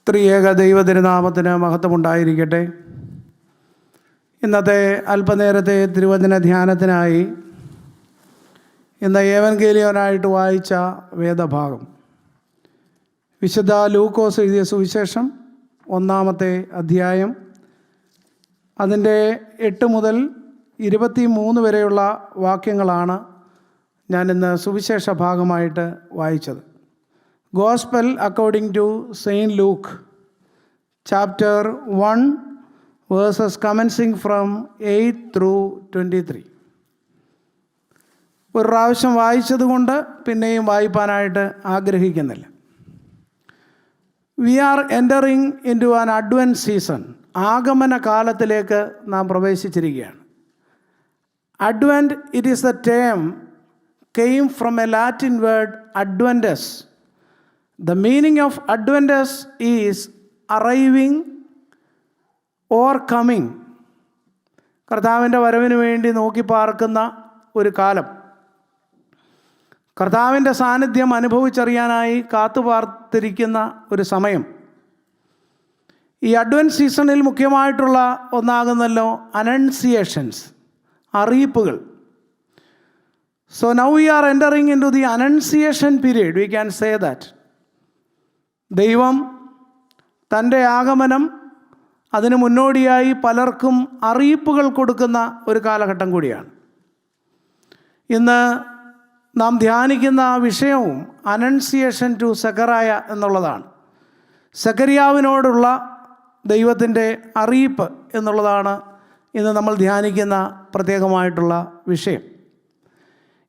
ത്രിയേക ദൈവതിരുനാമത്തിന് മഹത്വമുണ്ടായിരിക്കട്ടെ. ഇന്നത്തെ അല്പനേരത്തെ തിരുവചന ധ്യാനത്തിനായി ഇന്ന് ഏവൻഗേലിയോനായിട്ട് വായിച്ച വേദഭാഗം വിശുദ്ധ ലൂക്കോസ് എഴുതിയ സുവിശേഷം 1-ാമത്തെ അധ്യായം അതിൻ്റെ 8 മുതൽ 23 വരെയുള്ള വാക്യങ്ങളാണ് ഞാനിന്ന് സുവിശേഷ ഭാഗമായിട്ട് വായിച്ചത്. Gospel according to Saint Luke, chapter 1, verses commencing from 8 through 23. ഒരു പ്രാവശ്യം വായിച്ചതുകൊണ്ട് പിന്നെയും വായിപ്പാനായിട്ട് ആഗ്രഹിക്കുന്നില്ല. We are entering into an advent season. ആഗമന കാലത്തിലേക്ക് നാം പ്രവേശിച്ചിരിക്കുകയാണ്. Advent, it is the term came from a Latin word adventus. The meaning of Adventus is arriving or coming. കർത്താവിൻ്റെ വരവിന് വേണ്ടി നോക്കി പാർക്കുന്ന ഒരു കാലം, കർത്താവിൻ്റെ സാന്നിധ്യം അനുഭവിച്ചറിയാനായി കാത്തുപാർത്തിരിക്കുന്ന ഒരു സമയം. ഈ അഡ്വൻറ്റ് സീസണിൽ മുഖ്യമായിട്ടുള്ള ഒന്നാകുന്നല്ലോ അനൗൺസിയേഷൻസ്, അറിയിപ്പുകൾ. So now we are entering into the annunciation period. We can say that. ദൈവം തൻ്റെ ആഗമനം അതിന് മുന്നോടിയായി പലർക്കും അറിയിപ്പുകൾ കൊടുക്കുന്ന ഒരു കാലഘട്ടം കൂടിയാണ്. ഇന്ന് നാം ധ്യാനിക്കുന്ന വിഷയവും അനൗൺസിയേഷൻ ടു സെക്കറിയ എന്നുള്ളതാണ്. സെക്കറിയാവിനോടുള്ള ദൈവത്തിൻ്റെ അറിയിപ്പ് എന്നുള്ളതാണ് ഇന്ന് നമ്മൾ ധ്യാനിക്കുന്ന പ്രത്യേകമായിട്ടുള്ള വിഷയം.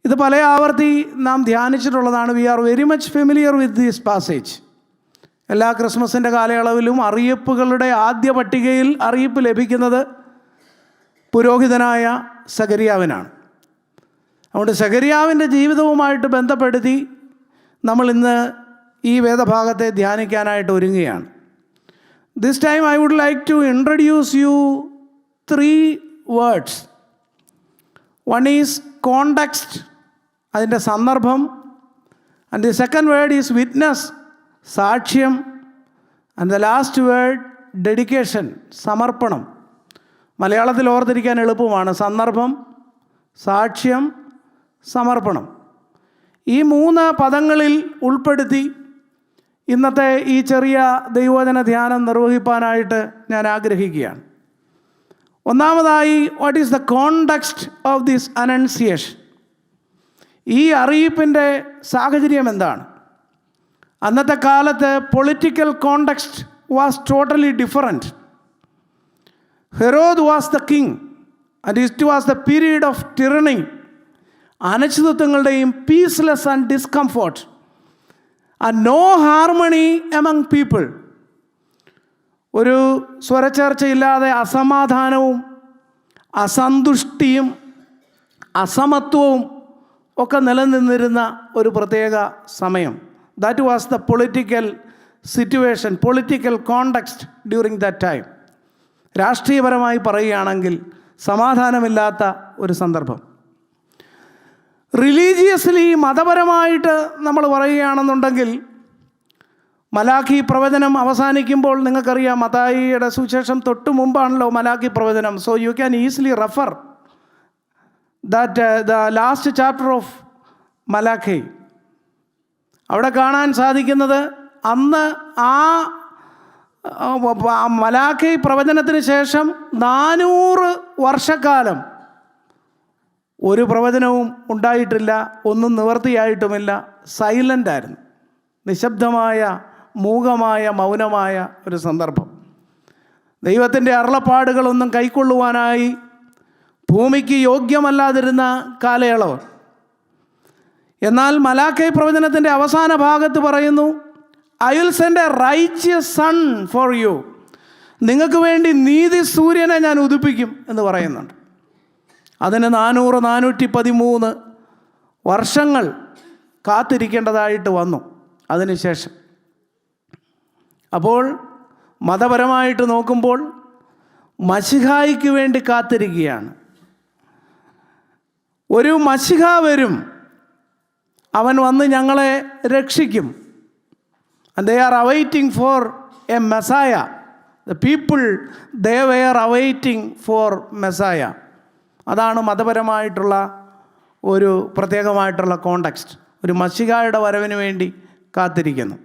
ഇത് പല ആവർത്തി നാം ധ്യാനിച്ചിട്ടുള്ളതാണ്. We are very much familiar with this passage. എല്ലാ ക്രിസ്മസിൻ്റെ കാലയളവിലും അറിയിപ്പുകളുടെ ആദ്യ പട്ടികയിൽ അറിയിപ്പ് ലഭിക്കുന്നത് പുരോഹിതനായ സെഖര്യാവിനാണ്. അതുകൊണ്ട് സെഖര്യാവിൻ്റെ ജീവിതവുമായിട്ട് ബന്ധപ്പെടുത്തി നമ്മൾ ഇന്ന് ഈ വേദഭാഗത്തെ ധ്യാനിക്കാനായിട്ട് ഒരുങ്ങുകയാണ്. This time I would like to introduce you 3 words. One is context, അതിൻ്റെ സന്ദർഭം. And the second word is witness, സാക്ഷ്യം. And the last word dedication, സമർപ്പണം. മലയാളത്തിൽ ഓർത്തിരിക്കാൻ എളുപ്പമാണ്. സന്ദർഭം, സാക്ഷ്യം, സമർപ്പണം. ഈ 3 പദങ്ങളിൽ ഉൾപ്പെടുത്തി ഇന്നത്തെ ഈ ചെറിയ ദൈവവചന ധ്യാനം നിർവഹിപ്പാനായിട്ട് ഞാൻ ആഗ്രഹിക്കുകയാണ്. ഒന്നാമതായി, what is the context of this annunciation? ഈ അറിയിപ്പിൻ്റെ സാഹചര്യം എന്താണ്? അന്നത്തെ കാലത്ത് political context was totally different. Herod was the king and it was the period of tyranny, അനിശ്ചിതത്വങ്ങളുടെയും peaceless and discomfort and no harmony among people. ഒരു സ്വരച്ചേർച്ചയില്ലാതെ അസമാധാനവും അസന്തുഷ്ടിയും അസമത്വവും ഒക്കെ നിലനിന്നിരുന്ന ഒരു പ്രത്യേക സമയം. That was the political situation, political context during that time. രാഷ്ട്രീയപരമായി പറയുകയാണെങ്കിൽ സമാധാനമില്ലാത്ത ഒരു സന്ദർഭം. റിലീജിയസ്ലി, മതപരമായിട്ട് നമ്മൾ പറയുകയാണെന്നുണ്ടെങ്കിൽ മലാഖി പ്രവചനം അവസാനിക്കുമ്പോൾ നിങ്ങൾക്കറിയാം, മത്തായിയുടെ സുവിശേഷം തൊട്ട് മുമ്പാണല്ലോ മലാഖി പ്രവചനം. So you can easily refer that the last chapter of Malachi. അവിടെ കാണാൻ സാധിക്കുന്നത് അന്ന് ആ മലാഖി പ്രവചനത്തിന് ശേഷം 400 വർഷക്കാലം ഒരു പ്രവചനവും ഉണ്ടായിട്ടില്ല, ഒന്നും നിവർത്തിയായിട്ടുമില്ല. സൈലൻ്റ് ആയിരുന്നു, നിശബ്ദമായ, മൂകമായ, മൗനമായ ഒരു സന്ദർഭം. ദൈവത്തിൻ്റെ അരുളപ്പാടുകളൊന്നും കൈക്കൊള്ളുവാനായി ഭൂമിക്ക് യോഗ്യമല്ലാതിരുന്ന കാലയളവ്. എന്നാൽ മലാഖി പ്രവചനത്തിൻ്റെ അവസാന ഭാഗത്ത് പറയുന്നു, I will send a righteous son for you. നിങ്ങൾക്ക് വേണ്ടി നീതി സൂര്യനെ ഞാൻ ഉദിപ്പിക്കും എന്ന് പറയുന്നുണ്ട്. അതിന് 413 വർഷങ്ങൾ കാത്തിരിക്കേണ്ടതായിട്ട് വന്നു അതിനുശേഷം. അപ്പോൾ മതപരമായിട്ട് നോക്കുമ്പോൾ മശിഹായ്ക്ക് വേണ്ടി കാത്തിരിക്കുകയാണ്. ഒരു മശിഹ വരും, അവൻ വന്ന് ഞങ്ങളെ രക്ഷിക്കും. And they are awaiting for a messiah. The people they were awaiting for messiah. അതാണ് മതപരമായിട്ടുള്ള ഒരു പ്രത്യേകമായിട്ടുള്ള കോണ്ടക്സ്റ്റ്. ഒരു മശിഹായുടെ വരവിന് വേണ്ടി കാത്തിരിക്കുന്നു.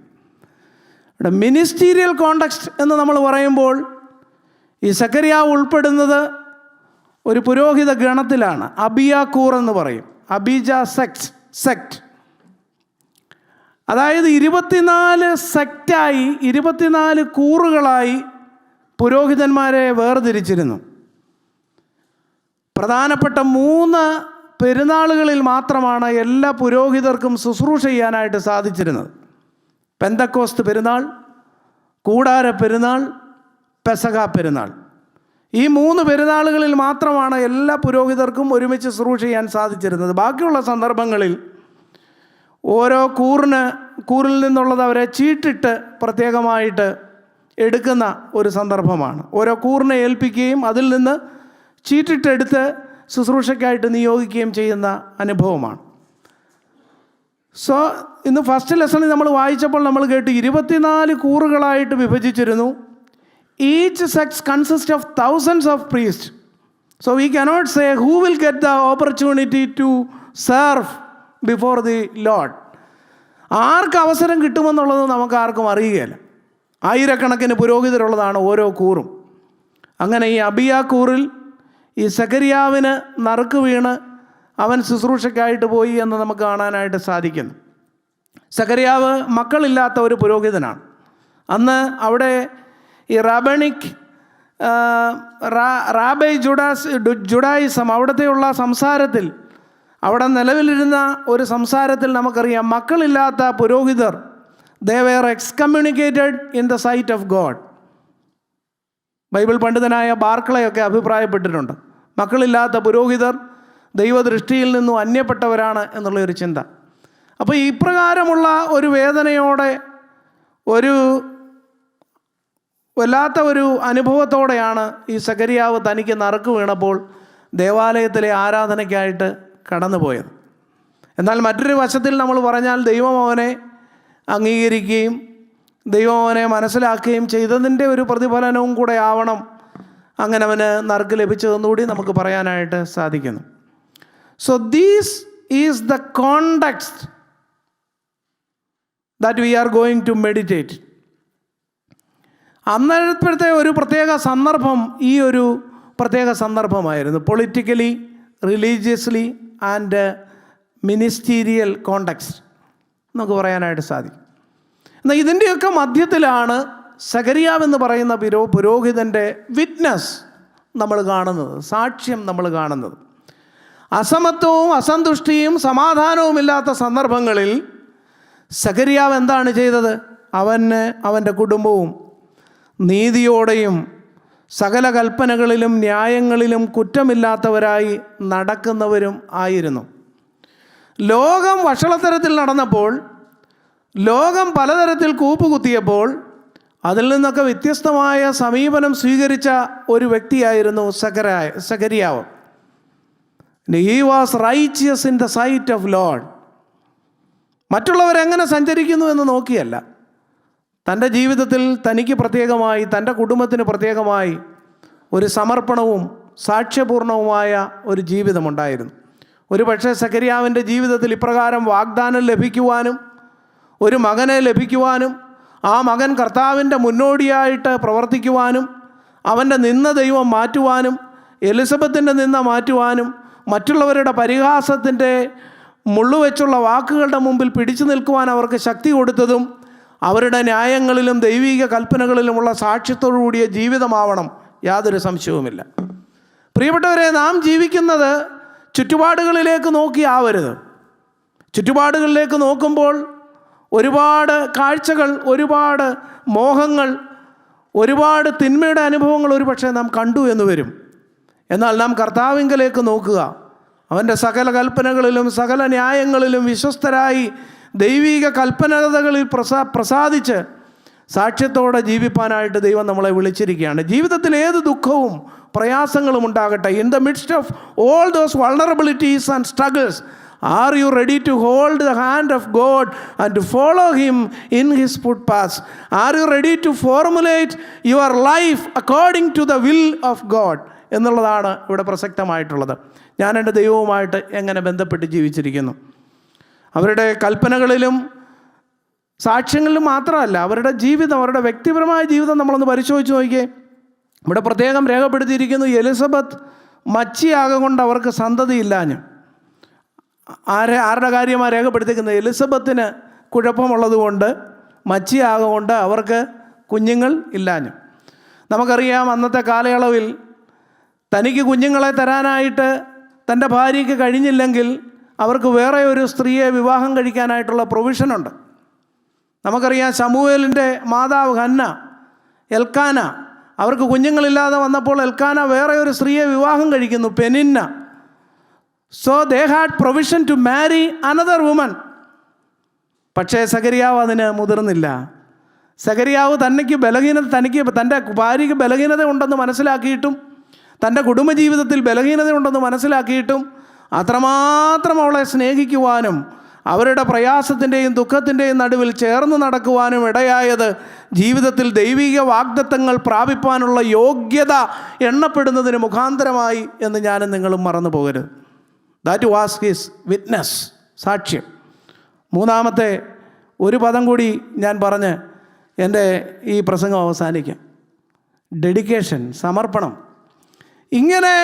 ഇവിടെ മിനിസ്റ്റീരിയൽ കോണ്ടക്സ്റ്റ് എന്ന് നമ്മൾ പറയുമ്പോൾ ഈ സക്കറിയാവ് ഉൾപ്പെടുന്നത് ഒരു പുരോഹിത ഗണത്തിലാണ്. അബിയാക്കൂർ എന്ന് പറയും, അബീജ സെക്ട്. അതായത് 24 സെക്റ്റായി 24 കൂറുകളായി പുരോഹിതന്മാരെ വേർതിരിച്ചിരുന്നു. പ്രധാനപ്പെട്ട 3 പെരുന്നാളുകളിൽ മാത്രമാണ് എല്ലാ പുരോഹിതർക്കും ശുശ്രൂഷ ചെയ്യാനായിട്ട് സാധിച്ചിരുന്നത്. പെന്തക്കോസ്ത് പെരുന്നാൾ, കൂടാര പെരുന്നാൾ, പെസഹ പെരുന്നാൾ. ഈ 3 പെരുന്നാളുകളിൽ മാത്രമാണ് എല്ലാ പുരോഹിതർക്കും ഒരുമിച്ച് ശുശ്രൂഷ ചെയ്യാൻ സാധിച്ചിരുന്നത്. ബാക്കിയുള്ള സന്ദർഭങ്ങളിൽ ഓരോ കൂറിൽ നിന്നുള്ളത് അവരെ ചീട്ടിട്ട് പ്രത്യേകമായിട്ട് എടുക്കുന്ന ഒരു സന്ദർഭമാണ്. ഓരോ കൂറിനെ ഏൽപ്പിക്കുകയും അതിൽ നിന്ന് ചീട്ടിട്ടെടുത്ത് ശുശ്രൂഷയ്ക്കായിട്ട് നിയോഗിക്കുകയും ചെയ്യുന്ന അനുഭവമാണ്. സോ ഇന്ന് ഫസ്റ്റ് ലെസണിൽ നമ്മൾ വായിച്ചപ്പോൾ നമ്മൾ കേട്ടു 24 കൂറുകളായിട്ട് വിഭജിച്ചിരുന്നു. Each sects consist of thousands of priests. So we cannot say who will get the opportunity to serve before the Lord. ആർക്ക് അവസരം കിട്ടുമെന്നുള്ളത് നമുക്ക് ആർക്കും അറിയുകയില്ല. ആയിരക്കണക്കിന് പുരോഹിതരുള്ളതാണ് ഓരോ കൂറും. അങ്ങനെ ഈ അബിയാക്കൂറിൽ ഈ സക്കറിയാവിന് നറുക്ക് വീണ് അവൻ ശുശ്രൂഷയ്ക്കായിട്ട് പോയി എന്ന് നമുക്ക് കാണാനായിട്ട് സാധിക്കുന്നു. സക്കറിയാവ് മക്കളില്ലാത്ത ഒരു പുരോഹിതനാണ്. അന്ന് അവിടെ ഈ റാബൈ ജുഡായിസം അവിടത്തെയുള്ള സംസാരത്തിൽ, അവിടെ നിലവിലിരുന്ന ഒരു സംസാരത്തിൽ നമുക്കറിയാം, മക്കളില്ലാത്ത പുരോഹിതർ they were excommunicated in the sight of God. Bible പണ്ഡിതനായ ബാർക്ലയൊക്കെ അഭിപ്രായപ്പെട്ടിട്ടുണ്ട്, മക്കളില്ലാത്ത പുരോഹിതർ ദൈവദൃഷ്ടിയിൽ നിന്നും അന്യപ്പെട്ടവരാണ് എന്നുള്ളൊരു ചിന്ത. അപ്പോൾ ഇപ്രകാരമുള്ള ഒരു വേദനയോടെ, ഒരു വല്ലാത്ത ഒരു അനുഭവത്തോടെയാണ് ഈ സക്കറിയാവ് തനിക്ക് നറുക്ക് വീണപ്പോൾ ദേവാലയത്തിലെ ആരാധനയ്ക്കായിട്ട് കടന്നുപോയത്. എന്നാൽ മറ്റൊരു വശത്തിൽ നമ്മൾ പറഞ്ഞാൽ ദൈവം അവനെ അംഗീകരിക്കുകയും ദൈവം അവനെ മനസ്സിലാക്കുകയും ചെയ്തതിൻ്റെ ഒരു പ്രതിഫലനവും കൂടെ ആവണം അങ്ങനെ അവന് നറുക്ക് ലഭിച്ചതെന്നുകൂടി നമുക്ക് പറയാനായിട്ട് സാധിക്കുന്നു. So these is the context that we are going to meditate. അന്നേരത്തെ ഒരു പ്രത്യേക സന്ദർഭം ഈ ഒരു പ്രത്യേക സന്ദർഭമായിരുന്നു. Politically, religiously and ministerial context നമുക്ക് പറയാനായിട്ട് സാധിക്കും. എന്നാൽ ഇതിൻ്റെയൊക്കെ മധ്യത്തിലാണ് സക്കറിയാവ് എന്ന് പറയുന്ന പുരോഹിതൻ്റെ വിറ്റ്നസ് നമ്മൾ കാണുന്നത്, സാക്ഷ്യം നമ്മൾ കാണുന്നത്. അസമത്വവും അസന്തുഷ്ടിയും സമാധാനവുമില്ലാത്ത സന്ദർഭങ്ങളിൽ സക്കറിയാവ് എന്താണ് ചെയ്തത്? അവൻ്റെ കുടുംബവും നീതിയോടെയും സകല കൽപ്പനകളിലും ന്യായങ്ങളിലും കുറ്റമില്ലാത്തവരായി നടക്കുന്നവരും ആയിരുന്നു. ലോകം വഷളത്തരത്തിൽ നടന്നപ്പോൾ, ലോകം പലതരത്തിൽ കൂപ്പുകുത്തിയപ്പോൾ അതിൽ നിന്നൊക്കെ വ്യത്യസ്തമായ സമീപനം സ്വീകരിച്ച ഒരു വ്യക്തിയായിരുന്നു സക്കറിയാവ്. He was righteous in the sight of Lord. മറ്റുള്ളവരെങ്ങനെ സഞ്ചരിക്കുന്നു എന്ന് നോക്കിയല്ല, തൻ്റെ ജീവിതത്തിൽ തനിക്ക് പ്രത്യേകമായി, തൻ്റെ കുടുംബത്തിന് പ്രത്യേകമായി ഒരു സമർപ്പണവും സാക്ഷ്യപൂർണവുമായ ഒരു ജീവിതമുണ്ടായിരുന്നു. ഒരു പക്ഷേ സക്കറിയാവിൻ്റെ ജീവിതത്തിൽ ഇപ്രകാരം വാഗ്ദാനം ലഭിക്കുവാനും ഒരു മകനെ ലഭിക്കുവാനും ആ മകൻ കർത്താവിൻ്റെ മുന്നോടിയായിട്ട് പ്രവർത്തിക്കുവാനും അവൻ്റെ നിന്ന ദൈവം മാറ്റുവാനും എലിസബത്തിൻ്റെ നിന്ന മാറ്റുവാനും മറ്റുള്ളവരുടെ പരിഹാസത്തിൻ്റെ മുള്ളുവെച്ചുള്ള വാക്കുകളുടെ മുമ്പിൽ പിടിച്ചു നിൽക്കുവാൻ അവർക്ക് ശക്തി കൊടുത്തതും അവരുടെ ന്യായങ്ങളിലും ദൈവിക കൽപ്പനകളിലുമുള്ള സാക്ഷ്യത്തോടു കൂടിയ ജീവിതമാവണം, യാതൊരു സംശയവുമില്ല. പ്രിയപ്പെട്ടവരെ, നാം ജീവിക്കുന്നത് ചുറ്റുപാടുകളിലേക്ക് നോക്കി ആവരുത്. ചുറ്റുപാടുകളിലേക്ക് നോക്കുമ്പോൾ ഒരുപാട് കാഴ്ചകൾ, ഒരുപാട് മോഹങ്ങൾ, ഒരുപാട് തിന്മയുടെ അനുഭവങ്ങൾ ഒരുപക്ഷെ നാം കണ്ടു എന്ന് വരും. എന്നാൽ നാം കർത്താവിങ്കലേക്ക് നോക്കുക. അവൻ്റെ സകല കൽപ്പനകളിലും സകല ന്യായങ്ങളിലും വിശ്വസ്തരായി ദൈവിക കൽപ്പനകളിൽ പ്രസാദിച്ച് സാക്ഷ്യത്തോടെ ജീവിപ്പാനായിട്ട് ദൈവം നമ്മളെ വിളിച്ചിരിക്കുകയാണ്. ജീവിതത്തിൽ ഏത് ദുഃഖവും പ്രയാസങ്ങളും ഉണ്ടാകട്ടെ, in the midst of all those vulnerabilities and struggles, Are you ready to hold the hand of God and to follow Him in His footpaths? Are you ready to formulate your life according to the will of God? എന്നുള്ളതാണ് ഇവിടെ പ്രസക്തമായിട്ടുള്ളത്. ഞാൻ എൻ്റെ ദൈവവുമായിട്ട് എങ്ങനെ ബന്ധപ്പെട്ട് ജീവിച്ചിരിക്കുന്നു. അവരുടെ കൽപ്പനകളിലും സാക്ഷ്യങ്ങളിലും മാത്രമല്ല, അവരുടെ ജീവിതം, അവരുടെ വ്യക്തിപരമായ ജീവിതം നമ്മളൊന്ന് പരിശോധിച്ച് നോക്കിയേ. ഇവിടെ പ്രത്യേകം രേഖപ്പെടുത്തിയിരിക്കുന്നു, എലിസബത്ത് മച്ചിയാകൊണ്ട് അവർക്ക് സന്തതിയില്ലാഞ്ഞു. ആരുടെ കാര്യമാണ് രേഖപ്പെടുത്തിയിരിക്കുന്നത്? എലിസബത്തിന് കുഴപ്പമുള്ളതുകൊണ്ട്, മച്ചിയാകൊണ്ട് അവർക്ക് കുഞ്ഞുങ്ങൾ ഇല്ലാഞ്ഞു. നമുക്കറിയാം, അന്നത്തെ കാലയളവിൽ തനിക്ക് കുഞ്ഞുങ്ങളെ തരാനായിട്ട് തൻ്റെ ഭാര്യയ്ക്ക് കഴിഞ്ഞില്ലെങ്കിൽ അവർക്ക് വേറെ ഒരു സ്ത്രീയെ വിവാഹം കഴിക്കാനായിട്ടുള്ള പ്രൊവിഷനുണ്ട്. നമുക്കറിയാം, ശമൂവേലിൻ്റെ മാതാവ് ഹന്ന, എൽക്കാന, അവർക്ക് കുഞ്ഞുങ്ങളില്ലാതെ വന്നപ്പോൾ എൽക്കാന വേറെ ഒരു സ്ത്രീയെ വിവാഹം കഴിക്കുന്നു, Peninnah. So they had provision to marry another woman. പക്ഷേ സഖരിയാവ് അതിന് മുതിർന്നില്ല. സഖരിയാവ് തനിക്ക് തൻ്റെ ഭാര്യയ്ക്ക് ബലഹീനത ഉണ്ടെന്ന് മനസ്സിലാക്കിയിട്ടും, തൻ്റെ കുടുംബജീവിതത്തിൽ ബലഹീനത ഉണ്ടെന്ന് മനസ്സിലാക്കിയിട്ടും അത്രമാത്രം അവളെ സ്നേഹിക്കുവാനും അവരുടെ പ്രയാസത്തിൻ്റെയും ദുഃഖത്തിൻ്റെയും നടുവിൽ ചേർന്ന് നടക്കുവാനും ഇടയായത് ജീവിതത്തിൽ ദൈവിക വാഗ്ദത്തങ്ങൾ പ്രാപിപ്പാനുള്ള യോഗ്യത എണ്ണപ്പെടുന്നതിന് മുഖാന്തരമായി എന്ന് ഞാനും നിങ്ങളും മറന്നു പോകരുത്. ദാറ്റ് വാസ് ഹിസ് വിറ്റ്നസ്, സാക്ഷ്യം. മൂന്നാമത്തെ ഒരു പദം കൂടി ഞാൻ പറഞ്ഞ് എൻ്റെ ഈ പ്രസംഗം അവസാനിക്കാം. ഡെഡിക്കേഷൻ, സമർപ്പണം. ഇങ്ങനെ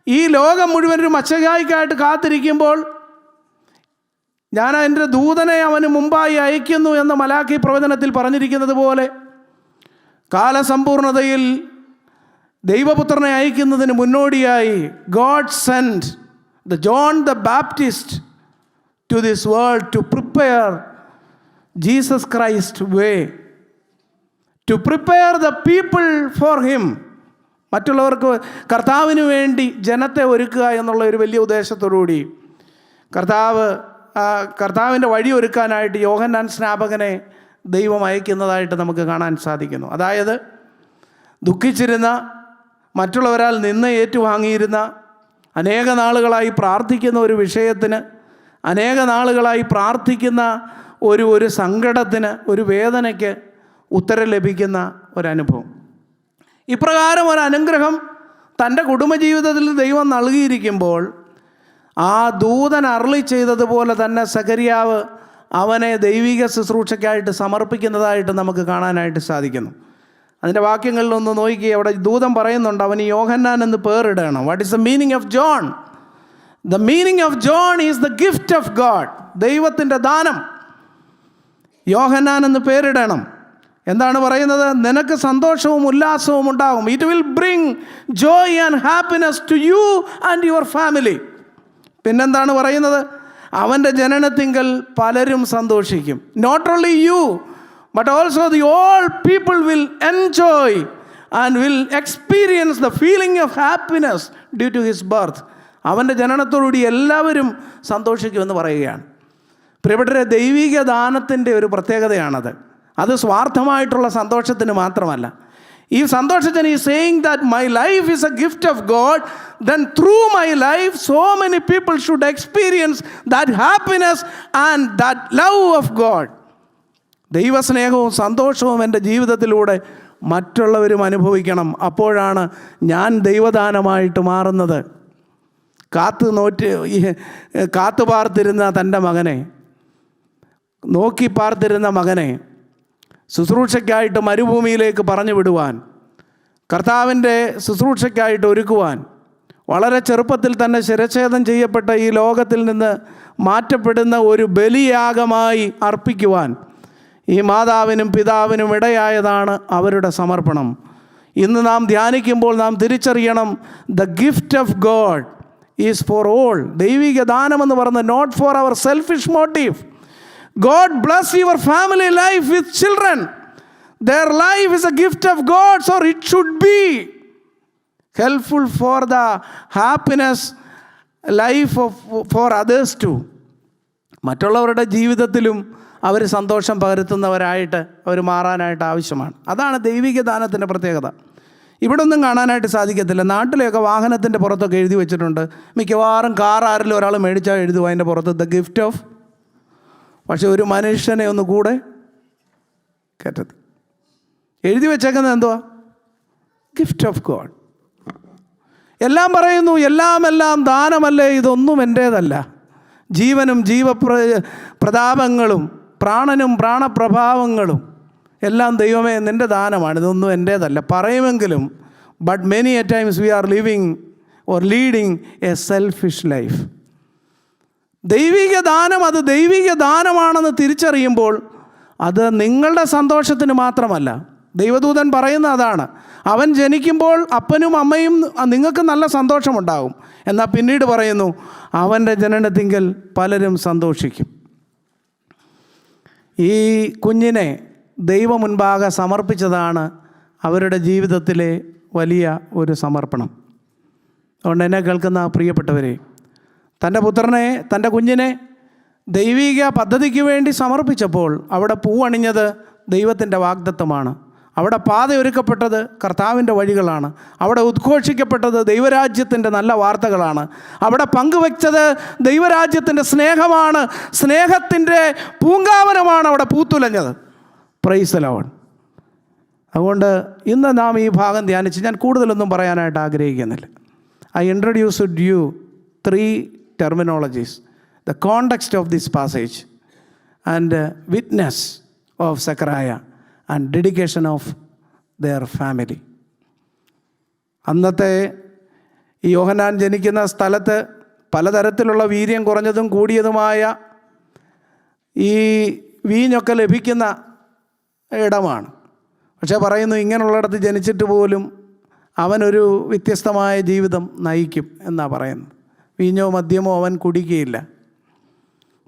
ഈ ലോകം മുഴുവൻ ഒരു മച്ചകായ്ക്കായിട്ട് കാത്തിരിക്കുമ്പോൾ ഞാൻ എൻ്റെ ദൂതനെ അവന് മുമ്പായി അയക്കുന്നു എന്ന് മലാക്കി പ്രവചനത്തിൽ പറഞ്ഞിരിക്കുന്നത് പോലെ കാലസമ്പൂർണതയിൽ ദൈവപുത്രനെ അയക്കുന്നതിന് മുന്നോടിയായി God send the John the Baptist to this world to prepare Jesus Christ way, to prepare the people for him. മറ്റുള്ളവർക്ക് കർത്താവിന് വേണ്ടി ജനത്തെ ഒരുക്കുക എന്നുള്ള ഒരു വലിയ ഉദ്ദേശത്തോടുകൂടി കർത്താവിൻ്റെ വഴി ഒരുക്കാനായിട്ട് യോഹന്നാൻ സ്നാപകനെ ദൈവം അയക്കുന്നതായിട്ട് നമുക്ക് കാണാൻ സാധിക്കുന്നു. അതായത് ദുഃഖിച്ചിരുന്ന, മറ്റുള്ളവരാൽ നിന്ന് ഏറ്റുവാങ്ങിയിരുന്ന, അനേക നാളുകളായി പ്രാർത്ഥിക്കുന്ന ഒരു വിഷയത്തിന്, അനേക നാളുകളായി പ്രാർത്ഥിക്കുന്ന ഒരു സങ്കടത്തിന്, ഒരു വേദനയ്ക്ക് ഉത്തരം ലഭിക്കുന്ന ഒരനുഭവം. ഇപ്രകാരം ഒരു അനുഗ്രഹം തൻ്റെ കുടുംബജീവിതത്തിൽ ദൈവം നൽകിയിരിക്കുമ്പോൾ ആ ദൂതൻ അരുളി ചെയ്തതുപോലെ തന്നെ സഖരിയാവ് അവനെ ദൈവിക ശുശ്രൂഷയ്ക്കായിട്ട് സമർപ്പിക്കുന്നതായിട്ട് നമുക്ക് കാണാനായിട്ട് സാധിക്കുന്നു. അതിൻ്റെ വാക്യങ്ങളിലൊന്ന് നോക്കി, അവിടെ ദൂതൻ പറയുന്നുണ്ട്, അവന് യോഹന്നാൻ എന്ന് പേരിടണം. What is the meaning of John? The meaning of John is the gift of God, ദൈവത്തിൻ്റെ ദാനം. യോഹന്നാൻ എന്ന് പേരിടണം. എന്താണ് പറയുന്നത്? നിനക്ക് സന്തോഷവും ഉല്ലാസവും ഉണ്ടാകും. It will bring joy and happiness to you and your family. പിന്നെന്താണ് പറയുന്നത്? അവൻ്റെ ജനനത്തിങ്കൽ പലരും സന്തോഷിക്കും. Not only you but also the all people will enjoy and will experience the feeling of happiness due to his birth. അവൻ്റെ ജനനത്തോടുകൂടി എല്ലാവരും സന്തോഷിക്കുമെന്ന് പറയുകയാണ്. പ്രിയപ്പെട്ടവരെ, ദൈവിക ദാനത്തിൻ്റെ ഒരു പ്രത്യേകതയാണത്. അത് സ്വാർത്ഥമായിട്ടുള്ള സന്തോഷത്തിന് മാത്രമല്ല. ഈ സന്തോഷത്തിന് ഈ saying that my life is A gift of God, then through my life so many people should experience that happiness and that love of God. ദൈവസ്നേഹവും സന്തോഷവും എൻ്റെ ജീവിതത്തിലൂടെ മറ്റുള്ളവരും അനുഭവിക്കണം. അപ്പോഴാണ് ഞാൻ ദൈവദാനമായിട്ട് മാറുന്നത്. കാത്തു പാർത്തിരുന്ന തൻ്റെ മകനെ, നോക്കി പാർത്തിരുന്ന മകനെ ശുശ്രൂഷയ്ക്കായിട്ട് മരുഭൂമിയിലേക്ക് പറഞ്ഞു വിടുവാൻ, കർത്താവിൻ്റെ ശുശ്രൂഷയ്ക്കായിട്ട് ഒരുക്കുവാൻ, വളരെ ചെറുപ്പത്തിൽ തന്നെ ശിരച്ഛേദം ചെയ്യപ്പെട്ട ഈ ലോകത്തിൽ നിന്ന് മാറ്റപ്പെടുന്ന ഒരു ബലിയാഗമായി അർപ്പിക്കുവാൻ ഈ മാതാവിനും പിതാവിനും ഇടയായതാണ് അവരുടെ സമർപ്പണം. ഇന്ന് നാം ധ്യാനിക്കുമ്പോൾ നാം തിരിച്ചറിയണം, the gift of God is for all. ദൈവിക ദാനമെന്ന് പറയുന്നത് not for our selfish motive. God bless your family life with children. Their life is a gift of God, so it should be helpful for the happiness life for others too. മറ്റുള്ളവരുടെ ജീവിതത്തിലും അവർ സന്തോഷം പകരുത്തുന്നവരായിട്ട് അവർ മാറാനായിട്ട് ആവശ്യമാണ്. അതാണ് ദൈവിക ദാനത്തിൻ്റെ പ്രത്യേകത. ഇവിടെ ഒന്നും കാണാനായിട്ട് സാധിക്കത്തില്ല. നാട്ടിലെയൊക്കെ വാഹനത്തിൻ്റെ പുറത്തൊക്കെ എഴുതി വെച്ചിട്ടുണ്ട്. മിക്കവാറും കാർ ആരെങ്കിലും ഒരാൾ മേടിച്ചാൽ എഴുതുക അതിൻ്റെ പുറത്ത് ദ ഗിഫ്റ്റ് ഓഫ്. പക്ഷെ ഒരു മനുഷ്യനെ ഒന്ന് കൂടെ കയറ്റത്തി എഴുതി വെച്ചേക്കുന്നത് എന്തുവാ? Gift of God. എല്ലാം പറയുന്നു, എല്ലാം ദാനമല്ലേ, ഇതൊന്നും എൻ്റേതല്ല. ജീവനും പ്രതാപങ്ങളും പ്രാണനും പ്രാണപ്രഭാവങ്ങളും എല്ലാം ദൈവമേ നിൻ്റെ ദാനമാണ്, ഇതൊന്നും എൻ്റേതല്ല പറയുമെങ്കിലും but many a times we are living or leading a selfish life. ദൈവിക ദാനം അത് ദൈവിക ദാനമാണെന്ന് തിരിച്ചറിയുമ്പോൾ അത് നിങ്ങളുടെ സന്തോഷത്തിന് മാത്രമല്ല. ദൈവദൂതൻ പറയുന്ന അതാണ്. അവൻ ജനിക്കുമ്പോൾ അപ്പനും അമ്മയും നിങ്ങൾക്ക് നല്ല സന്തോഷമുണ്ടാകും. എന്നാൽ പിന്നീട് പറയുന്നു അവൻ്റെ ജനനത്തിങ്കൽ പലരും സന്തോഷിക്കും. ഈ കുഞ്ഞിനെ ദൈവം മുൻപാകെ സമർപ്പിച്ചതാണ് അവരുടെ ജീവിതത്തിലെ വലിയ ഒരു സമർപ്പണം. അതുകൊണ്ട് എന്നെ കേൾക്കുന്ന പ്രിയപ്പെട്ടവരെ, തൻ്റെ പുത്രനെ, തൻ്റെ കുഞ്ഞിനെ ദൈവിക പദ്ധതിക്ക് വേണ്ടി സമർപ്പിച്ചപ്പോൾ അവിടെ പൂവണിഞ്ഞത് ദൈവത്തിൻ്റെ വാഗ്ദത്തമാണ്. അവിടെ പാതയൊരുക്കപ്പെട്ടത് കർത്താവിൻ്റെ വഴികളാണ്. അവിടെ ഉദ്ഘോഷിക്കപ്പെട്ടത് ദൈവരാജ്യത്തിൻ്റെ നല്ല വാർത്തകളാണ്. അവിടെ പങ്കുവെച്ചത് ദൈവരാജ്യത്തിൻ്റെ സ്നേഹമാണ്. സ്നേഹത്തിൻ്റെ പൂങ്കാവനമാണ് അവിടെ പൂത്തുലഞ്ഞത്. Praise the Lord. അതുകൊണ്ട് ഇന്ന് നാം ഈ ഭാഗം ധ്യാനിച്ച് ഞാൻ കൂടുതലൊന്നും പറയാനായിട്ട് ആഗ്രഹിക്കുന്നില്ല. I introduced you 3 terminologies: the context of this passage and witness of Zechariah and dedication of their family. അന്നത്തെ ഈ യോഹന്നാൻ ജനിക്കുന്ന സ്ഥലത്ത് പലതരത്തിലുള്ള വീര്യം കുറഞ്ഞതും കൂടിയതുമായ ഈ വീഞ്ഞൊക്കെ ലഭിക്കുന്ന ഇടമാണ്. പക്ഷേ പറയുന്നു ഇങ്ങനെയുള്ളിടത്ത് ജനിച്ചിട്ട് പോലും അവനൊരു വ്യത്യസ്തമായ ജീവിതം നയിക്കും എന്നാണ് പറയുന്നത്. വീഞ്ഞോ മദ്യമോ അവൻ കുടിക്കുകയില്ല.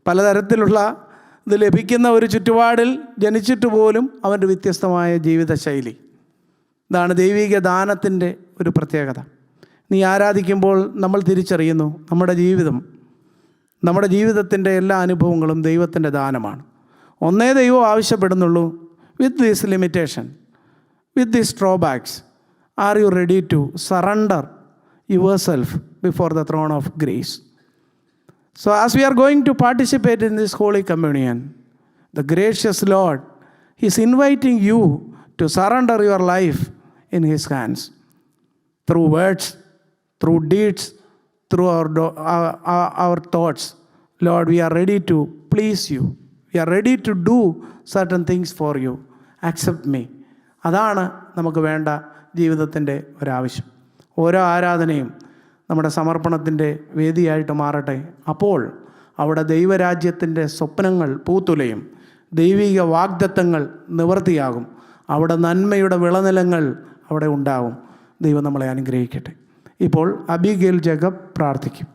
പലതരത്തിലുള്ള ഇത് ലഭിക്കുന്ന ഒരു ചുറ്റുപാടിൽ ജനിച്ചിട്ട് പോലും അവൻ്റെ വ്യത്യസ്തമായ ജീവിതശൈലി. ഇതാണ് ദൈവിക ദാനത്തിൻ്റെ ഒരു പ്രത്യേകത. നീ ആരാധിക്കുമ്പോൾ നമ്മൾ തിരിച്ചറിയുന്നു നമ്മുടെ ജീവിതത്തിൻ്റെ എല്ലാ അനുഭവങ്ങളും ദൈവത്തിൻ്റെ ദാനമാണ്. ഒന്നേ ദൈവം ആവശ്യപ്പെടുന്നുള്ളൂ. With this limitation, with this drawbacks, are you ready to surrender yourself before the throne of grace? So as we are going to participate in this Holy Communion, the gracious Lord is inviting you to surrender your life in His hands. Through words, through deeds, through our thoughts. Lord, we are ready to please you. We are ready to do certain things for you. Accept me. അതാണ് നമുക്ക് വേണ്ട ജീവിതത്തിൻ്റെ ഒരാവശ്യം. ഓരോ ആരാധനയും നമ്മുടെ സമർപ്പണത്തിൻ്റെ വേദിയായിട്ട് മാറട്ടെ. അപ്പോൾ അവിടെ ദൈവരാജ്യത്തിൻ്റെ സ്വപ്നങ്ങൾ പൂത്തുലയും, ദൈവിക വാഗ്ദത്തങ്ങൾ നിവൃത്തിയാകും. അവിടെ നന്മയുടെ വിളനിലങ്ങൾ അവിടെ ഉണ്ടാകും. ദൈവം നമ്മളെ അനുഗ്രഹിക്കട്ടെ. ഇപ്പോൾ അബിഗേൽ ജേക്കബ് പ്രാർത്ഥിക്കും.